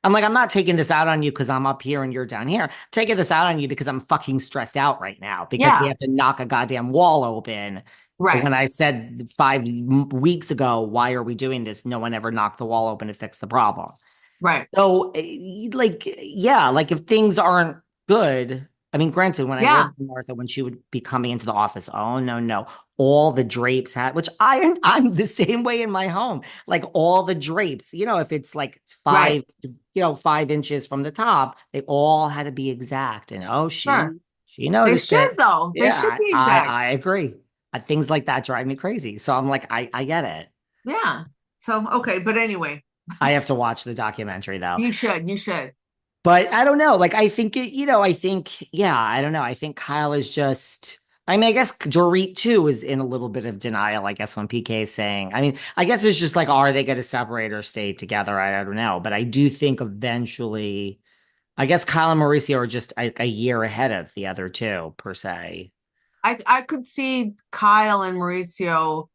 I'm like, I'm not taking this out on you because I'm up here and you're down here. I'm taking this out on you because I'm fucking stressed out right now because we Yeah, have to knock a goddamn wall open. right, When I said 5 weeks ago, why are we doing this? No one ever knocked the wall open to fix the problem. right. So, like, yeah, like if things aren't good, I mean, granted, when I Yeah, worked with Martha, when she would be coming into the office, oh no, no, all the drapes had, which I'm the same way in my home, like all the drapes, if it's like right. 5 inches from the top, they all had to be exact. And oh, Sure. she They noticed should it. though. They should Yeah, be I exact. agree. Things like that drive me crazy. So I'm like, I get it. Yeah. So, okay, but anyway, I have to watch the documentary though. you should. You should. But I don't know. Like, I think yeah, I don't know. I think Kyle is just, I mean, I guess Dorit too is in a little bit of denial, I guess, when PK is saying, I mean, I guess it's just like, are they going to separate or stay together? I don't know. But I do think eventually, I guess Kyle and Mauricio are just a year ahead of the other two, per se. I could see Kyle and Mauricio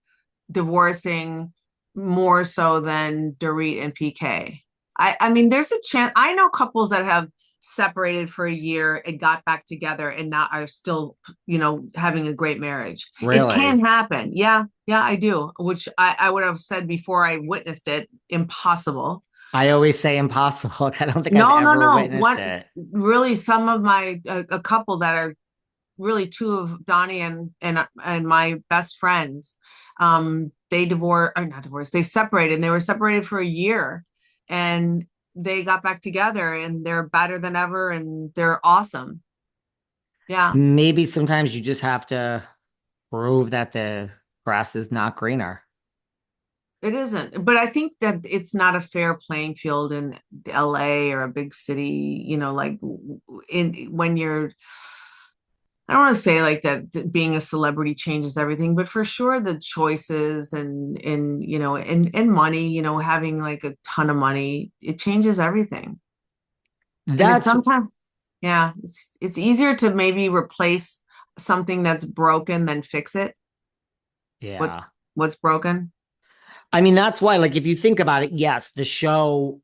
divorcing more so than Dorit and PK. I mean, there's a chance. I know couples that have separated for a year and got back together and now are still, having a great marriage. It Really? can happen. Yeah, yeah, I do. Which I would have said before I witnessed it, impossible. I always say impossible. I don't think I've No, no, ever no. witnessed One it. really, some of my a couple that are really two of Donnie and my best friends. They divorced or not divorced. They separated. And they were separated for a year, and they got back together, and they're better than ever, and they're awesome. Yeah, Maybe sometimes you just have to prove that the grass is not greener. it isn't. But I think that it's not a fair playing field in LA or a big city. Like in when you're I don't want to say like that being a celebrity changes everything, but for sure the choices and money, having like a ton of money, it changes everything. And it's That's sometimes, yeah, it's easier to maybe replace something that's broken than fix it. What's Yeah. what's broken? I mean, that's why, like, if you think about it, yes, the show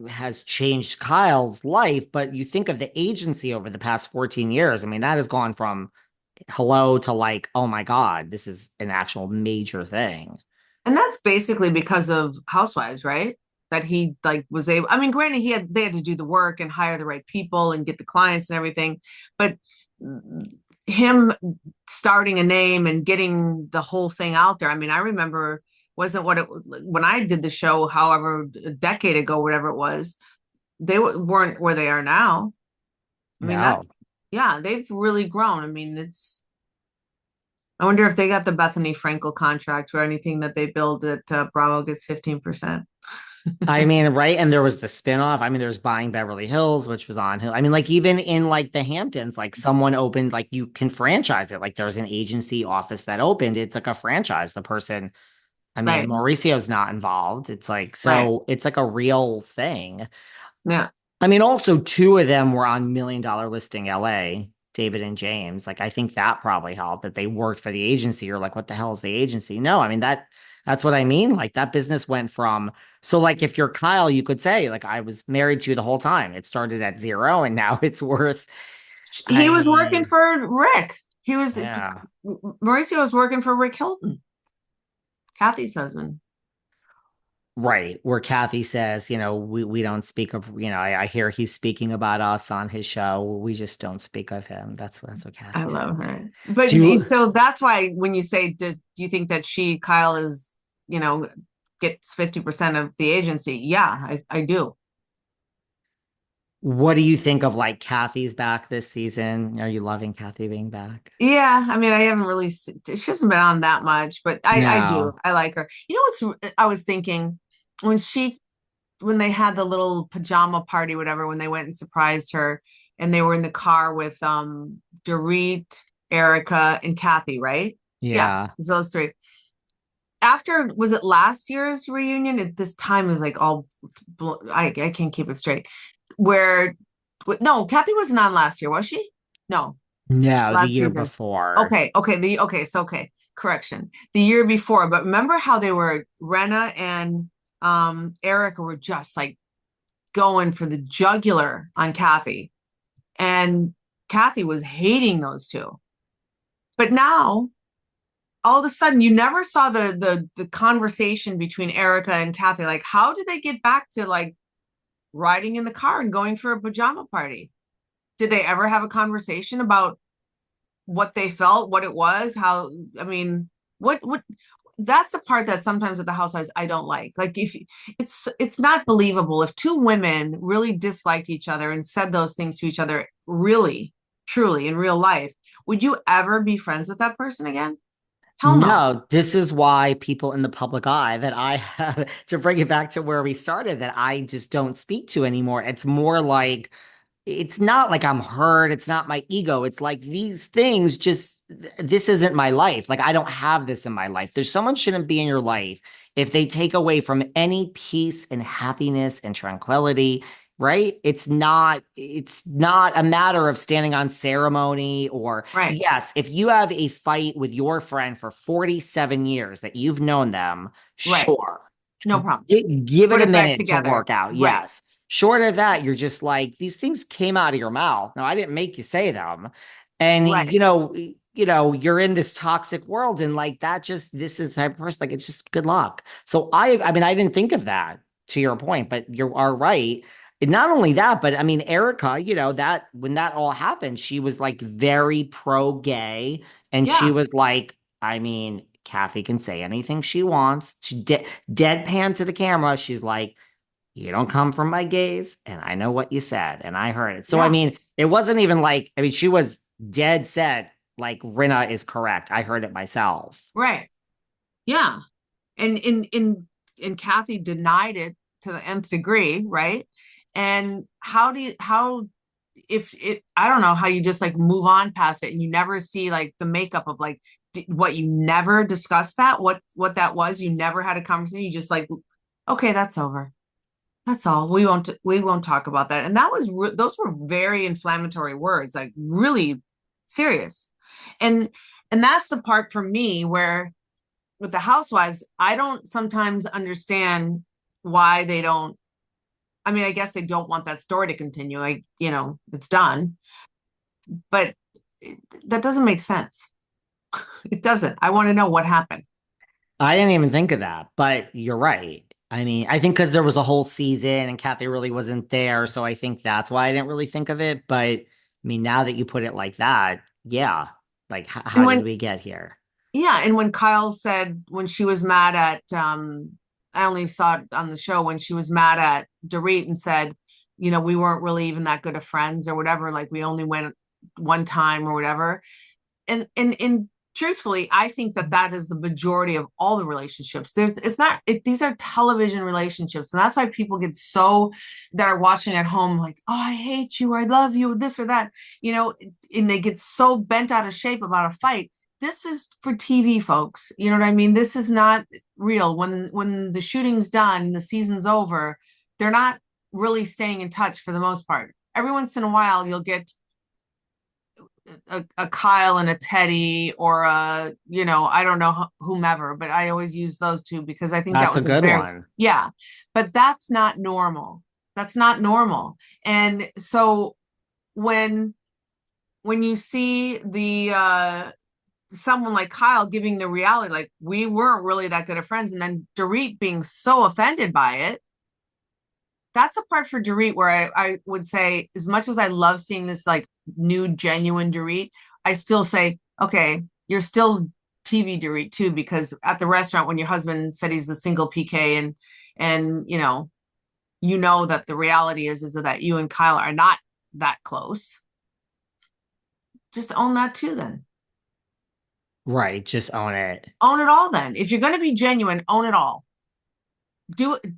has changed Kyle's life, but you think of the agency over the past 14 years. I mean, that has gone from hello to like, oh my God, this is an actual major thing. And that's basically because of Housewives, right? That he like was able. I mean, granted, they had to do the work and hire the right people and get the clients and everything, but him starting a name and getting the whole thing out there. I mean, I remember wasn't what it when I did the show, however, a decade ago, whatever it was, they weren't where they are now. I mean, that No. yeah, they've really grown. I mean, it's I wonder if they got the Bethany Frankel contract or anything that they build that Bravo gets 15%. I mean, right. And there was the spinoff. I mean, there's Buying Beverly Hills, which was on. I mean, like even in like the Hamptons, like someone opened, like you can franchise it. Like there's an agency office that opened. It's like a franchise. The person, I mean, Right, Mauricio's not involved. It's like, right. so it's like a real thing. Yeah. I mean, also two of them were on $1 Million Listing LA, David and James. Like I think that probably helped that they worked for the agency. You're like, what the hell is the agency? No, I mean that's what I mean. Like that business went from so like if you're Kyle, you could say, like, I was married to you the whole time. It started at zero and now it's worth, He I was working mean, for Rick. yeah. Mauricio was working for Rick Hilton, Kathy's husband. Right. Where Kathy says, we don't speak of, I hear he's speaking about us on his show. We just don't speak of him. That's what I Kathy love says. her. But Do you, so that's why when you say, do you think that Kyle is, you know, gets 50% of the agency? Yeah, I do. what do you think of like Kathy's back this season? Are you loving Kathy being back? Yeah, I mean, I haven't really, she hasn't been on that much, but I do. No. I like her. You know what's, I was thinking when when they had the little pajama party, whatever, when they went and surprised her and they were in the car with Dorit, Erika, and Kathy, right? Yeah, Yeah. it's those three. After was it last year's reunion? This time is like all I can't keep it straight. Where no, Kathy wasn't on last year, was she? No, No, the last year season. before. Okay, correction. The year before, but remember how they were Rena and Erica were just like going for the jugular on Kathy, and Kathy was hating those two. But now, all of a sudden, you never saw the conversation between Erika and Kathy. Like, how did they get back to like riding in the car and going for a pajama party? Did they ever have a conversation about what they felt, what it was, how, I mean, what that's the part that sometimes with the housewives I don't like. Like if it's not believable if two women really disliked each other and said those things to each other really, truly in real life, would you ever be friends with that person again? Hell no. No, this is why people in the public eye that I have to bring it back to where we started that I just don't speak to anymore. It's more like it's not like I'm hurt. It's not my ego. It's like these things just, this isn't my life. Like I don't have this in my life. There's someone shouldn't be in your life if they take away from any peace and happiness and tranquility, right? It's not a matter of standing on ceremony or Right. yes, if you have a fight with your friend for 47 years that you've known them, Right. sure. No problem. Give it Put a it back minute to together. work out. Right. Yes. Short of that, you're just like, these things came out of your mouth. No, I didn't make you say them. And Right. you're in this toxic world, and like that just this is the type of person, like it's just good luck. So I mean, I didn't think of that to your point, but you are right. And not only that, but I mean, Erica, that when that all happened, she was like very pro-gay, and she Yeah. was like, I mean, Kathy can say anything she wants. She deadpan to the camera. She's like, you don't come from my gaze, and I know what you said, and I heard it. So, I Yeah. mean, it wasn't even like, I mean, she was dead set, like, Rinna is correct. I heard it myself. Right. Yeah. And Kathy denied it to the nth degree, right? And how if it I don't know how you just like move on past it and you never see like the makeup of like what you never discussed that what that was, you never had a conversation, you just like okay, that's over. That's all. We won't talk about that. And that was those were very inflammatory words, like really serious. And and that's the part for me where with the housewives, I don't sometimes understand why they don't. I mean, I guess they don't want that story to continue. It's done, but that doesn't make sense. It doesn't. I want to know what happened. I didn't even think of that, but you're right. I mean, I think because there was a whole season and Kathy really wasn't there. So I think that's why I didn't really think of it. But I mean, now that you put it like that, yeah, like, And how did when, we get here? yeah, and when Kyle said when she was mad at, I only saw it on the show when she was mad at Dorit and said, we weren't really even that good of friends or whatever. Like we only went one time or whatever. And truthfully, I think that that is the majority of all the relationships. It's not, these are television relationships. And that's why people get so, that are watching at home, like, oh, I hate you, or I love you, this or that, and they get so bent out of shape about a fight. This is for TV, folks. You know what I mean? This is not real. When the shooting's done, the season's over, they're not really staying in touch for the most part. Every once in a while, you'll get a Kyle and a Teddy or I don't know whomever, but I always use those two because I think that That's a was a good very, one. yeah, but that's not normal. That's not normal. And so when when you see the someone like Kyle giving the reality, like we weren't really that good of friends, and then Dorit being so offended by it, that's a part for Dorit where I would say, as much as I love seeing this like new genuine Dorit, I still say, okay, you're still TV Dorit too, because at the restaurant when your husband said he's the single PK and that the reality is that you and Kyle are not that close. Just own that too then. Right. Just own it. Own it all then. If you're gonna be genuine, own it all. Do it